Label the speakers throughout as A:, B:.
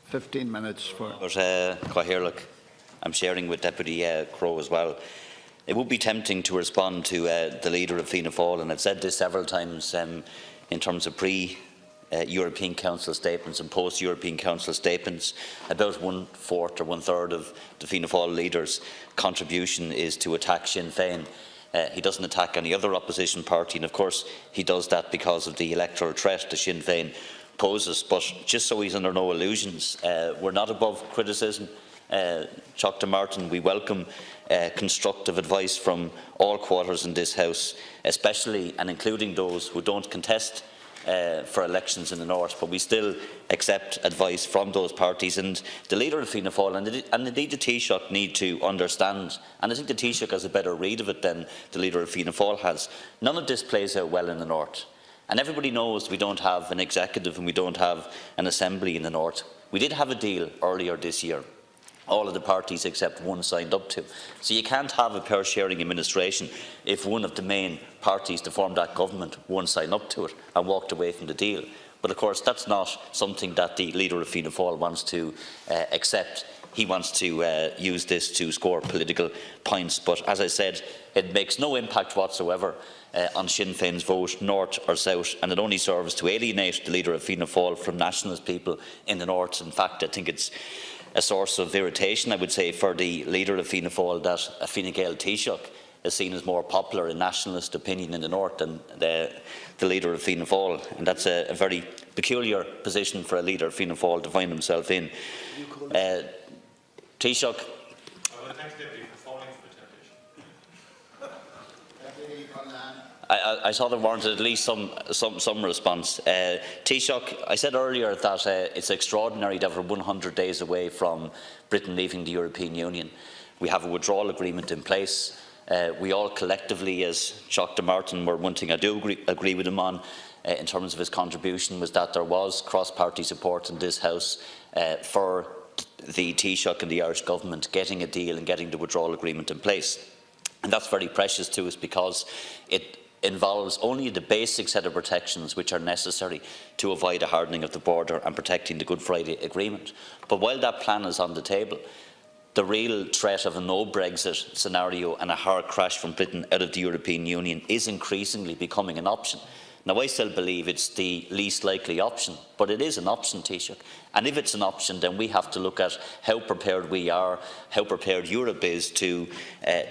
A: 15 minutes for.
B: But Cathaoirleach, I'm sharing with Deputy Crowe as well. It would be tempting to respond to the leader of Fianna Fáil, and I've said this several times in terms of European Council statements and post-European Council statements. About 1/4 or 1/3 of the Fianna Fáil leader's contribution is to attack Sinn Féin. He doesn't attack any other opposition party, and of course he does that because of the electoral threat that Sinn Féin poses. But just so he's under no illusions, we're not above criticism. Dr. Martin, we welcome constructive advice from all quarters in this House, especially and including those who don't contest for elections in the North, but we still accept advice from those parties. And the leader of Fianna Fáil and indeed the Taoiseach need to understand, and I think the Taoiseach has a better read of it than the leader of Fianna Fáil has. None of this plays out well in the North. And everybody knows we don't have an executive and we don't have an assembly in the North. We did have a deal earlier this year. All of the parties except one signed up to. So you can't have a power-sharing administration if one of the main parties to form that government won't sign up to it and walked away from the deal. But of course that's not something that the leader of Fianna Fáil wants to accept. He wants to use this to score political points. But as I said, it makes no impact whatsoever on Sinn Féin's vote, North or South, and it only serves to alienate the leader of Fianna Fáil from nationalist people in the North. In fact, I think it's a source of irritation, I would say, for the leader of Fianna Fáil that a Fine Gael Taoiseach is seen as more popular in nationalist opinion in the North than the leader of Fianna Fáil, and that's a very peculiar position for a leader of Fianna Fáil to find himself in. Taoiseach. I saw there warranted at least some response. Taoiseach, I said earlier that it's extraordinary that we're 100 days away from Britain leaving the European Union. We have a withdrawal agreement in place. We all collectively, as Dr. Martin were one thing I do agree with him on in terms of his contribution, was that there was cross-party support in this House for the Taoiseach and the Irish Government getting a deal and getting the withdrawal agreement in place. And that's very precious to us because it involves only the basic set of protections which are necessary to avoid a hardening of the border and protecting the Good Friday Agreement. But while that plan is on the table, the real threat of a no-Brexit scenario and a hard crash from Britain out of the European Union is increasingly becoming an option. Now, I still believe it's the least likely option, but it is an option, Taoiseach. And if it's an option, then we have to look at how prepared we are, how prepared Europe is to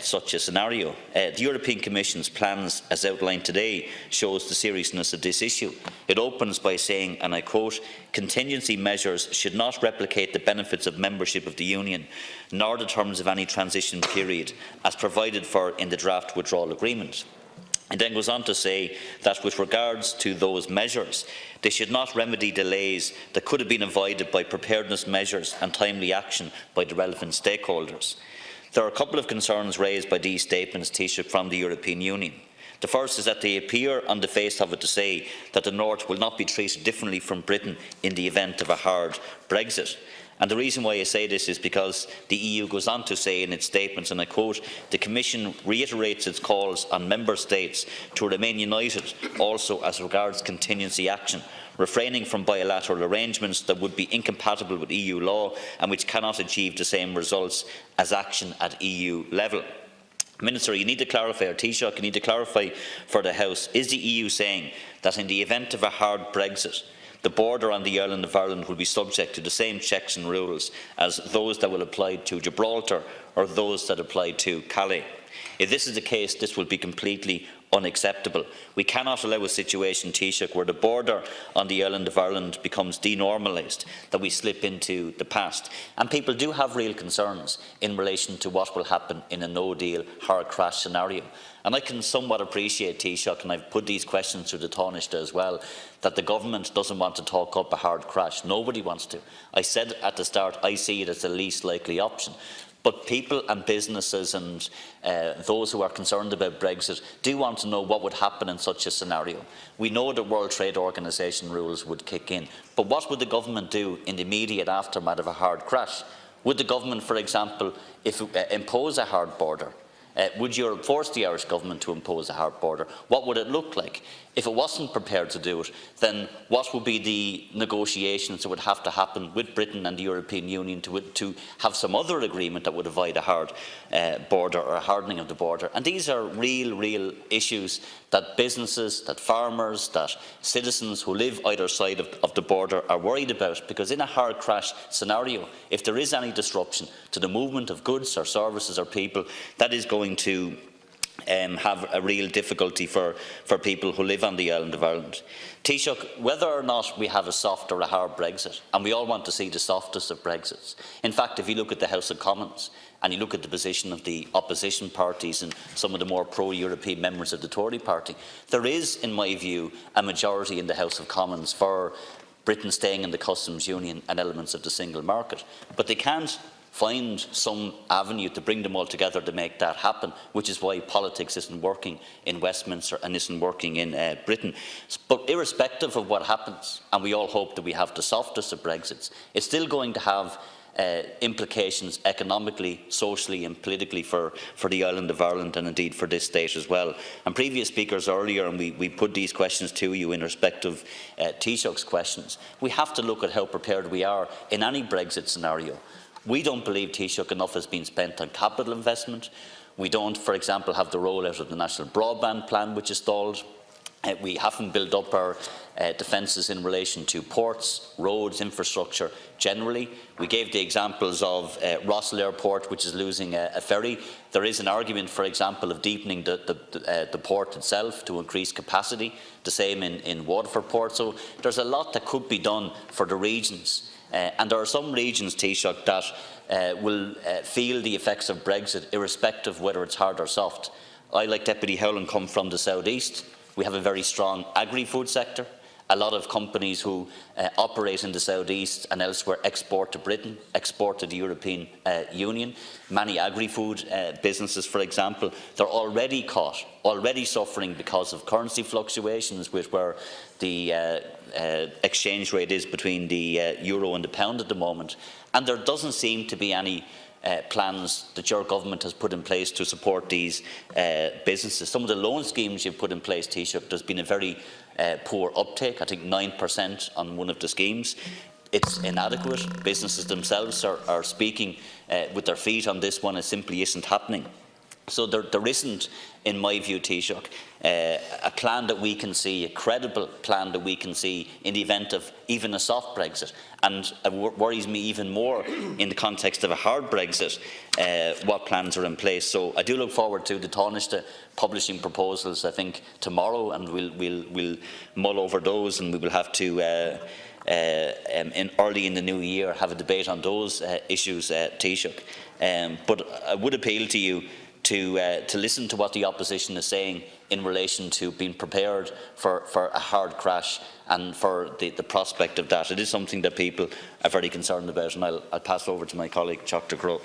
B: such a scenario. The European Commission's plans, as outlined today, shows the seriousness of this issue. It opens by saying, and I quote, "Contingency measures should not replicate the benefits of membership of the Union, nor the terms of any transition period, as provided for in the draft withdrawal agreement." It then goes on to say that with regards to those measures, they should not remedy delays that could have been avoided by preparedness measures and timely action by the relevant stakeholders. There are a couple of concerns raised by these statements, Taoiseach, from the European Union. The first is that they appear on the face of it to say that the North will not be treated differently from Britain in the event of a hard Brexit. And the reason why I say this is because the EU goes on to say in its statements, and I quote, "The Commission reiterates its calls on Member States to remain united also as regards contingency action, refraining from bilateral arrangements that would be incompatible with EU law and which cannot achieve the same results as action at EU level." Minister, you need to clarify, or Taoiseach, you need to clarify for the House, is the EU saying that in the event of a hard Brexit, the border on the island of Ireland will be subject to the same checks and rules as those that will apply to Gibraltar or those that apply to Calais? If this is the case, this will be completely unacceptable. We cannot allow a situation, Taoiseach, where the border on the island of Ireland becomes denormalised, that we slip into the past. And people do have real concerns in relation to what will happen in a no-deal, hard crash scenario. And I can somewhat appreciate, Taoiseach, and I've put these questions to the Taoiseach as well, that the government doesn't want to talk up a hard crash. Nobody wants to. I said at the start, I see it as the least likely option. But people and businesses and those who are concerned about Brexit do want to know what would happen in such a scenario. We know that World Trade Organization rules would kick in, but what would the government do in the immediate aftermath of a hard crash? Would the government, for example, impose a hard border? Would Europe force the Irish government to impose a hard border? What would it look like? If it wasn't prepared to do it, then what would be the negotiations that would have to happen with Britain and the European Union to have some other agreement that would avoid a hard border or a hardening of the border? And these are real issues that businesses, that farmers, that citizens who live either side of the border are worried about, because in a hard crash scenario, if there is any disruption to the movement of goods or services or people, that is going to have a real difficulty for people who live on the island of Ireland. Taoiseach, whether or not we have a soft or a hard Brexit, and we all want to see the softest of Brexits. In fact, if you look at the House of Commons and you look at the position of the opposition parties and some of the more pro-European members of the Tory party, there is, in my view, a majority in the House of Commons for Britain staying in the customs union and elements of the single market. But they can't find some avenue to bring them all together to make that happen, which is why politics isn't working in Westminster and isn't working in Britain. But irrespective of what happens, and we all hope that we have the softest of Brexits, it's still going to have implications economically, socially and politically for the island of Ireland, and indeed for this state as well. And previous speakers earlier, and we put these questions to you in respect of Taoiseach's questions, we have to look at how prepared we are in any Brexit scenario. We don't believe, Taoiseach, enough has been spent on capital investment. We don't, for example, have the rollout of the National Broadband Plan, which is stalled. We haven't built up our defences in relation to ports, roads, infrastructure generally. We gave the examples of Rossall Airport, which is losing a ferry. There is an argument, for example, of deepening the port itself to increase capacity, the same in Waterford Port. So there's a lot that could be done for the regions. And there are some regions, Taoiseach, that will feel the effects of Brexit irrespective of whether it's hard or soft. I, like Deputy Howland, come from the South East. We have a very strong agri-food sector. A lot of companies who operate in the South East and elsewhere export to Britain, export to the European Union. Many agri-food businesses, for example, they're already caught, already suffering because of currency fluctuations with where the exchange rate is between the euro and the pound at the moment. And there doesn't seem to be any plans that your government has put in place to support these businesses. Some of the loan schemes you've put in place, Taoiseach, there's been a very poor uptake, I think 9% on one of the schemes. It's inadequate. Businesses themselves are speaking with their feet on this one. It simply isn't happening. So there isn't, in my view, Taoiseach, a plan that we can see, a credible plan that we can see in the event of even a soft Brexit. And it worries me even more in the context of a hard Brexit, what plans are in place. So I do look forward to the Taoiseach publishing proposals, I think, tomorrow, and we'll mull over those, and we will have to early in the new year have a debate on those issues, Taoiseach. But I would appeal to you to listen to what the opposition is saying in relation to being prepared for a hard crash and for the prospect of that. It is something that people are very concerned about, and I'll pass over to my colleague, Dr. Crowe.